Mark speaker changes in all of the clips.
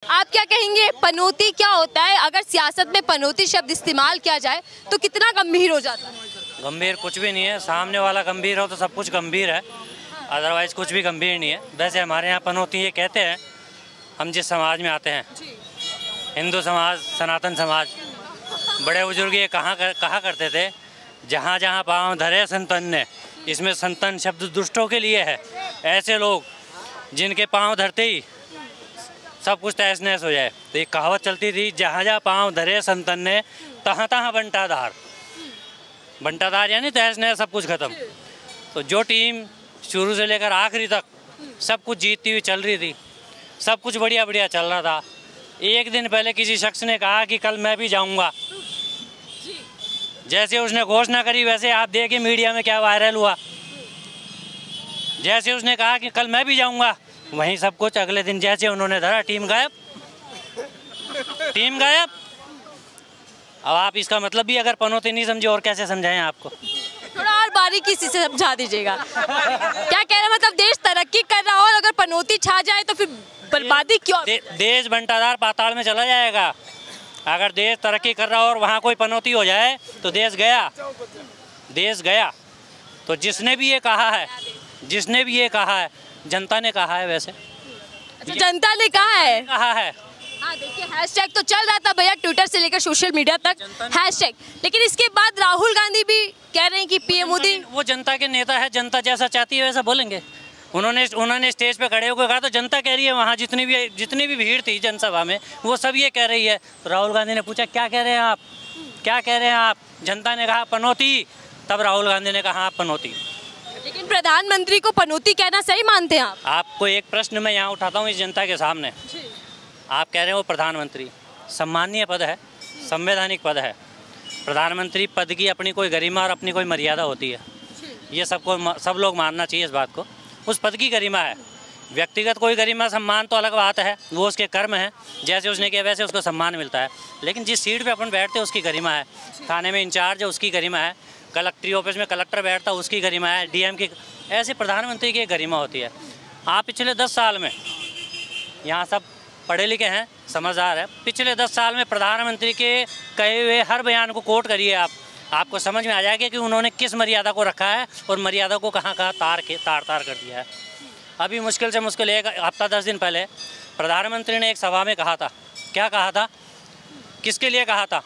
Speaker 1: आप क्या कहेंगे, पनौती क्या होता है? अगर सियासत में पनौती शब्द इस्तेमाल किया जाए तो कितना गंभीर हो जाता है?
Speaker 2: गंभीर कुछ भी नहीं है। सामने वाला गंभीर हो तो सब कुछ गंभीर है, अदरवाइज कुछ भी गंभीर नहीं है। वैसे हमारे यहाँ पनौती ये कहते हैं, हम जिस समाज में आते हैं, हिंदू समाज, सनातन समाज, बड़े बुजुर्ग ये कहा करते थे, जहाँ जहाँ पाँव धरे संतन ने। इसमें संतन शब्द दुष्टों के लिए है, ऐसे लोग जिनके पाँव धरते ही सब कुछ तहस नहस हो जाए। तो एक कहावत चलती थी, जहाँ जहाँ पाँव धरे संतन ने, तहाँ तहाँ बंटाधार। बंटाधार यानी तहस नहस, सब कुछ खत्म। तो जो टीम शुरू से लेकर आखिरी तक सब कुछ जीतती हुई चल रही थी, सब कुछ बढ़िया बढ़िया चल रहा था, एक दिन पहले किसी शख्स ने कहा कि कल मैं भी जाऊंगा। जैसे उसने घोषणा करी, वैसे आप देखिए मीडिया में क्या वायरल हुआ। जैसे उसने कहा कि कल मैं भी जाऊंगा, वहीं सब कुछ अगले दिन जैसे उन्होंने धरा, टीम गायब, टीम गायब। अब आप इसका मतलब भी अगर पनौती नहीं समझे और कैसे समझाएं आपको?
Speaker 1: थोड़ा और बारीकी से समझा दीजिएगा। क्या कह रहे हैं, मतलब देश तरक्की कर रहा हो और अगर पनौती छा जाए तो फिर बर्बादी क्यों?
Speaker 2: देश बंटाधार पाताल में चला जाएगा। अगर देश तरक्की कर रहा हो और वहाँ कोई पनौती हो जाए तो देश गया, देश गया। तो जिसने भी ये कहा है, जिसने भी ये कहा है, जनता ने कहा है। वैसे
Speaker 1: अच्छा, जनता ने कहा है,
Speaker 2: कहा है।
Speaker 1: हाँ, देखिए हैशटैग तो चल रहा था भैया, ट्विटर से लेकर सोशल मीडिया तक हैशटैग। लेकिन इसके बाद राहुल गांधी भी कह रहे हैं कि पीएम मोदी,
Speaker 2: वो जनता के नेता है, जनता जैसा चाहती है वैसा बोलेंगे। उन्होंने स्टेज पे खड़े होकर कहा तो जनता कह रही है, वहाँ जितनी भी भीड़ थी जनसभा में, वो सब ये कह रही है। तो राहुल गांधी ने पूछा क्या कह रहे हैं आप, क्या कह रहे हैं आप? जनता ने कहा पनौती, तब राहुल गांधी ने कहा पनौती।
Speaker 1: लेकिन प्रधानमंत्री को पनौती कहना सही मानते हैं आप?
Speaker 2: आपको एक प्रश्न मैं यहाँ उठाता हूँ इस जनता के सामने। आप कह रहे हैं वो प्रधानमंत्री सम्मानीय पद है, संवैधानिक पद है। प्रधानमंत्री पद की अपनी कोई गरिमा और अपनी कोई मर्यादा होती है, ये सब लोग मानना चाहिए इस बात को। उस पद की गरिमा है, व्यक्तिगत कोई गरिमा सम्मान तो अलग बात है, वो उसके कर्म है, जैसे उसने किया वैसे उसको सम्मान मिलता है। लेकिन जिस सीट पे अपन बैठते हैं उसकी गरिमा है, थाने में इंचार्ज है उसकी गरिमा है, कलेक्ट्री ऑफिस में कलेक्टर बैठता है उसकी गरिमा है, डीएम की, ऐसे प्रधानमंत्री की गरिमा होती है। आप पिछले 10 साल में, यहाँ सब पढ़े लिखे हैं, समझदार है, पिछले 10 साल में प्रधानमंत्री के कहे हुए हर बयान को कोट करिए आपको समझ में आ जाएगा कि उन्होंने किस मर्यादा को रखा है और मर्यादा को कहाँ तार कर दिया है। अभी मुश्किल से मुश्किल एक हफ्ता 10 दिन पहले प्रधानमंत्री ने एक सभा में कहा था, क्या कहा था, किसके लिए कहा था?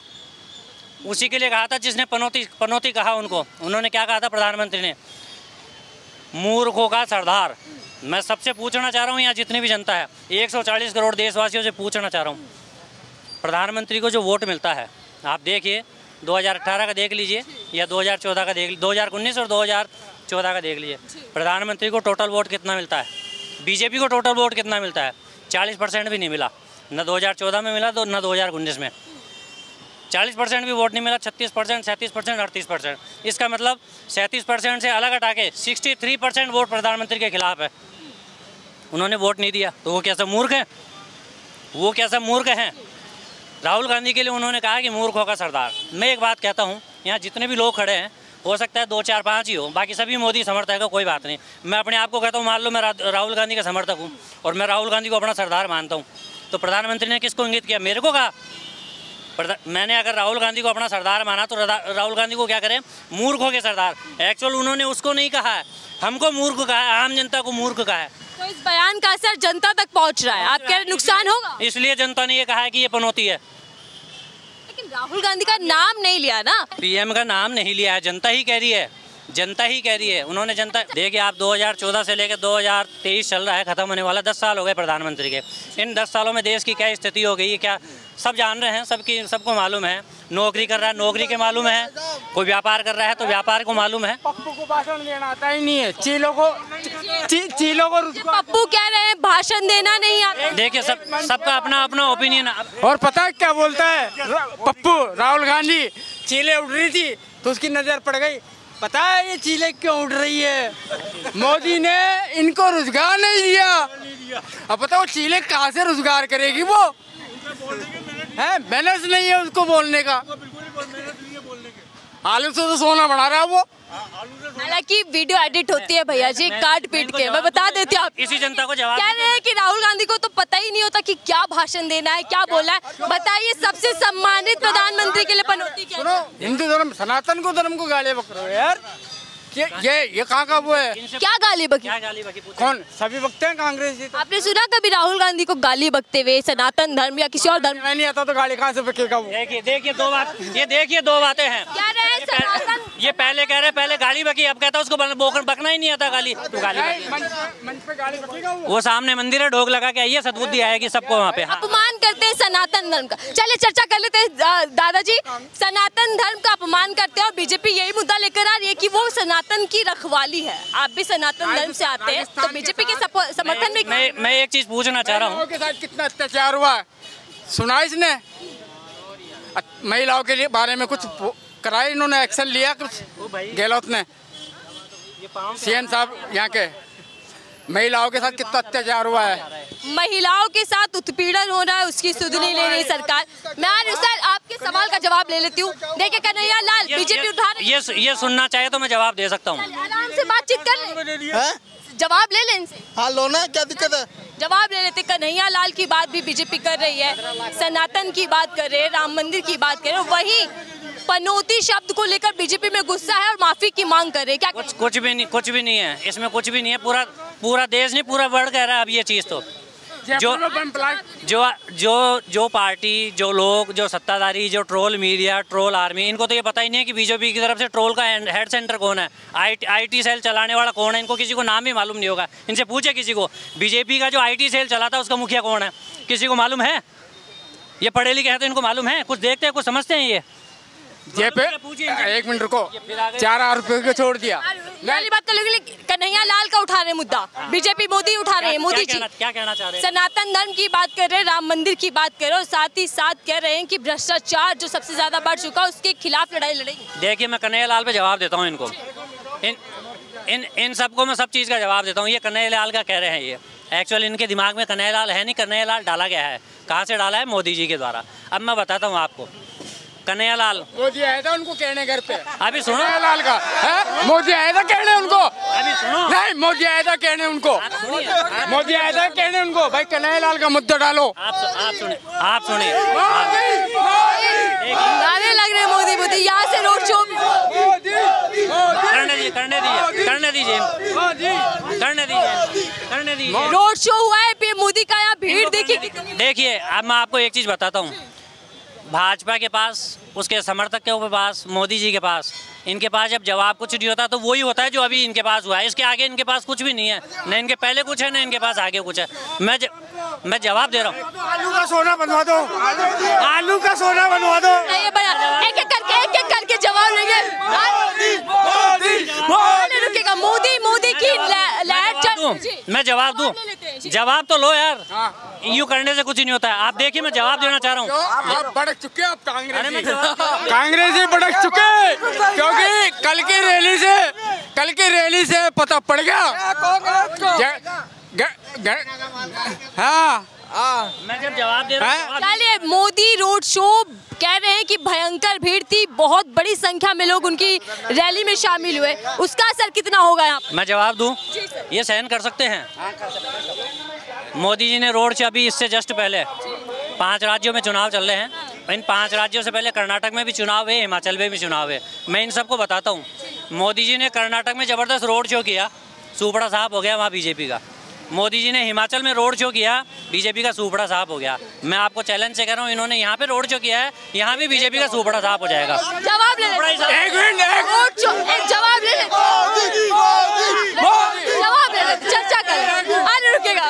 Speaker 2: उसी के लिए कहा था जिसने पनौती कहा उनको। उन्होंने क्या कहा था प्रधानमंत्री ने? मूर्खों का सरदार। मैं सबसे पूछना चाह रहा हूँ, यहाँ जितनी भी जनता है, 140 करोड़ देशवासियों से पूछना चाह रहा हूँ, प्रधानमंत्री को जो वोट मिलता है, आप देखिए 2018 का देख लीजिए या 2014 का देख लीजिए, 2019 और 2014 का देख लीजिए, प्रधानमंत्री को टोटल वोट कितना मिलता है? बीजेपी को टोटल वोट कितना मिलता है? 40% भी नहीं मिला, न 2014 में मिला तो न 2019 में। 40% भी वोट नहीं मिला, 36%, 37%, 38%। इसका मतलब 37% से अलग हटा के 63% वोट प्रधानमंत्री के खिलाफ है। उन्होंने वोट नहीं दिया, तो वो कैसा मूर्ख है? वो कैसा मूर्ख हैं? राहुल गांधी के लिए उन्होंने कहा कि मूर्खों का सरदार। मैं एक बात कहता हूँ, यहाँ जितने भी लोग खड़े हैं, हो सकता है 2, 4, 5 ही हो, बाकी सभी मोदी समर्थक है, कोई बात नहीं। मैं अपने आप को कहता हूँ, मान लो मैं राहुल गांधी का समर्थक हूँ और मैं राहुल गांधी को अपना सरदार मानता हूँ, तो प्रधानमंत्री ने किसको इंगित किया? मेरे को कहा। मैंने अगर राहुल गांधी को अपना सरदार माना तो राहुल गांधी को क्या करें? मूर्खों के सरदार। एक्चुअल उन्होंने उसको नहीं कहा है, हमको मूर्ख कहा है, आम जनता को मूर्ख कहा है।
Speaker 1: तो इस बयान का असर जनता तक पहुंच रहा है, आप कह रहे नुकसान होगा,
Speaker 2: इसलिए जनता ने ये कहा है कि ये पनौती है।
Speaker 1: लेकिन राहुल गांधी का नाम नहीं लिया ना,
Speaker 2: पीएम का नाम नहीं लिया है, जनता ही कह रही है, जनता ही कह रही है। उन्होंने जनता, देखिए आप 2014 से लेकर 2023 चल रहा है, खत्म होने वाला, 10 साल हो गए प्रधानमंत्री के। इन 10 सालों में देश की क्या स्थिति हो गई है, क्या सब जान रहे हैं, सबको मालूम है। नौकरी कर रहा है, नौकरी के मालूम है, कोई व्यापार कर रहा है तो व्यापार को मालूम है।
Speaker 3: पप्पू को भाषण देना आता ही नहीं है, चीलों को
Speaker 1: पप्पू कह रहे हैं भाषण देना नहीं आता।
Speaker 2: देखिए सबका अपना अपना ओपिनियन।
Speaker 3: और पता है क्या बोलता है पप्पू? राहुल गांधी चीलें उड़ रही थी तो उसकी नजर पड़ गई, पता है ये चीलें क्यों उड़ रही है? मोदी ने इनको रोजगार नहीं दिया। अब बताओ चीलें कहाँ से रोजगार करेगी? वो है, मैनेज नहीं है उसको बोलने का। आलू से तो सोना बना रहा है वो।
Speaker 1: हालांकि वीडियो एडिट होती है भैया जी, काट पीट के। मैं बता देती हूँ,
Speaker 2: इसी जनता को जवाब
Speaker 1: कह रहे हैं कि राहुल गांधी को तो पता ही नहीं होता कि क्या भाषण देना है, क्या बोलना है। बताइए, सबसे सम्मानित प्रधानमंत्री के लिए पनौती क्या है?
Speaker 3: सुनो, हिंदू धर्म सनातन को धर्म को गाली बक रहे हो यार। ये कहाँ का वो है?
Speaker 1: क्या गाली बकी?
Speaker 2: क्या गाली बकी?
Speaker 3: कौन? सभी बकते हैं कांग्रेस जी।
Speaker 1: आपने सुना कभी राहुल गांधी को गाली बकते हुए सनातन धर्म या किसी और धर्म?
Speaker 3: मैं नहीं आता तो गाली कहाँ से बकेगा वो?
Speaker 2: देखिए दो बातें हैं।
Speaker 1: क्या रहे हैं सनातन?
Speaker 2: ये पहले कह रहे पहले गाली बकी, अब कहता है उसको बकना ही नहीं आता गाली। तो गाली
Speaker 3: मंच पे गाली बकेगा
Speaker 2: वो सामने मंदिर है, ढोक लगा के आइए, सद्बुद्धि आएगी सबको वहाँ पे। हाँ।
Speaker 1: अपमान करते हैं सनातन धर्म का। चलिए चर्चा कर लेते हैं दादाजी। सनातन धर्म का अपमान करते हैं और बीजेपी यही मुद्दा लेकर आ रही है कि वो सनातन की रखवाली है। आप भी सनातन धर्म से आते हैं तो बीजेपी के समर्थन में।
Speaker 2: मैं एक चीज पूछना चाह रहा हूँ,
Speaker 3: के साथ कितना अत्याचार हुआ है सुना इसने? महिलाओं के लिए बारे में कुछ कराया इन्होंने? एक्शन लिया कुछ गहलोत ने? सीएम साहब यहाँ के महिलाओं के साथ कितना अत्याचार हुआ है?
Speaker 1: महिलाओं के साथ उत्पीड़न हो रहा है, उसकी सुध नहीं ले रही सरकार। मैं सर आपके सवाल का जवाब ले लेती हूँ। देखिए कन्हैया लाल, बीजेपी उठा रही है।
Speaker 2: ये सुनना चाहे तो मैं जवाब दे सकता हूँ।
Speaker 1: आराम से बातचीत कर ले, जवाब ले लें इनसे।
Speaker 4: हाँ लो ना, क्या दिक्कत है?
Speaker 1: जवाब ले लेते। कन्हैया लाल की बात भी बीजेपी कर रही है, सनातन की बात कर रहे हैं, राम मंदिर की बात कर रहे हैं, वहीं पनौती शब्द को लेकर बीजेपी में गुस्सा है और माफी की मांग कर रहे हैं। क्या
Speaker 2: कुछ भी नहीं है इसमें, कुछ भी नहीं है। पूरा देश नहीं, पूरा वर्ल्ड कह रहा है अब ये चीज। तो जो पार्टी, जो लोग, जो सत्ताधारी, जो ट्रोल मीडिया, ट्रोल आर्मी, इनको तो ये पता ही नहीं है कि बीजेपी की तरफ से ट्रोल का हेड सेंटर कौन है, आईटी सेल चलाने वाला कौन है। इनको किसी को नाम भी मालूम नहीं होगा। इनसे पूछे किसी को, बीजेपी का जो आईटी सेल चलाता है उसका मुखिया कौन है, किसी को मालूम है? ये पढ़े लिखे हैं तो इनको मालूम है, कुछ देखते हैं, कुछ समझते हैं। ये पे
Speaker 3: एक मिनट रुको, 4,000 रुपये को छोड़ दिया।
Speaker 1: बात कर कन्हैया लाल का उठा रहे मुद्दा, बीजेपी मोदी उठा रहे हैं। मोदी जी
Speaker 2: क्या कहना चाह रहे हैं?
Speaker 1: सनातन धर्म की बात कर रहे हैं, राम मंदिर की बात कर रहे हैं और साथ ही साथ कह रहे हैं कि भ्रष्टाचार जो सबसे ज्यादा बढ़ चुका है उसके खिलाफ लड़ाई लड़ेंगे।
Speaker 2: देखिए मैं कन्हैया लाल पे जवाब देता हूँ इनको, इन सबको मैं सब चीज़ का जवाब देता हूँ। ये कन्हैया लाल का कह रहे हैं, ये एक्चुअली इनके दिमाग में कन्हैया लाल है नहीं, कन्हैया लाल डाला गया है। कहाँ से डाला है? मोदी जी के द्वारा। अब मैं बताता हूँ आपको। कन्हैया लाल
Speaker 3: मोदी आया था उनको कहने घर पे,
Speaker 2: अभी सुनो,
Speaker 3: कन्हैया लाल का है? मोदी आया था कहने उनको,
Speaker 2: अभी सुनो,
Speaker 3: नहीं मोदी आया था कहने उनको, मोदी आया था कहने उनको, भाई कन्हैया लाल का मुद्दा डालो।
Speaker 2: आप सुनिए
Speaker 1: गाने लग रहे हैं मोदी मोदी, यहाँ से रोड शो
Speaker 2: करने दीजिए।
Speaker 1: रोड शो हुआ है पीएम मोदी का, यहाँ भीड़ देखिए।
Speaker 2: देखिए अब मैं आपको एक चीज़ बताता हूँ, भाजपा के पास, उसके समर्थक के पास, मोदी जी के पास, इनके पास जब जवाब कुछ नहीं होता तो वही होता है जो अभी इनके पास हुआ है। इसके आगे इनके पास कुछ भी नहीं है, न इनके पहले कुछ है, न इनके पास आगे कुछ है। मैं जवाब दे रहा हूँ।
Speaker 3: आलू का सोना बनवा दो, आलू का सोना बनवा दो।
Speaker 1: एक एक करके जवाब लेंगे। रुकेगा मोदी की लहर चल।
Speaker 2: मैं जवाब दूं? जवाब तो लो यार, यूँ करने से कुछ नहीं होता है। आप देखिए मैं जवाब देना चाह रहा हूँ।
Speaker 3: आप भड़क चुके हैं, आप कांग्रेसी भड़क चुके, क्योंकि कल की रैली से पता पड़ गया। हाँ
Speaker 2: मैं जब जवाब दे रहा हूँ,
Speaker 1: चलिए मोदी रोड शो कह रहे हैं कि भयंकर भीड़ थी, बहुत बड़ी संख्या में लोग उनकी रैली में शामिल हुए, उसका असर कितना होगा यहाँ?
Speaker 2: मैं जवाब दूं? ये सहन कर सकते हैं? मोदी जी ने रोड शो, अभी इससे जस्ट पहले 5 राज्यों में चुनाव चल रहे हैं। इन 5 राज्यों से पहले कर्नाटक में भी चुनाव है, हिमाचल में भी चुनाव है। मैं इन सबको बताता हूँ, मोदी जी ने कर्नाटक में ज़बरदस्त रोड शो किया, सुपड़ा साहब हो गया वहाँ बीजेपी का। मोदी जी ने हिमाचल में रोड शो किया, बीजेपी का सुपड़ा साहब हो गया। मैं आपको चैलेंज से कह रहा हूँ, इन्होंने यहाँ पे रोड शो किया है, यहाँ भी बीजेपी का सुपड़ा साहब हो जाएगा।
Speaker 1: जवाब ले ले,
Speaker 3: एक मिनट,
Speaker 1: जवाब ले ले, जवाब ले ले, चर्चा कर, रुकेगा।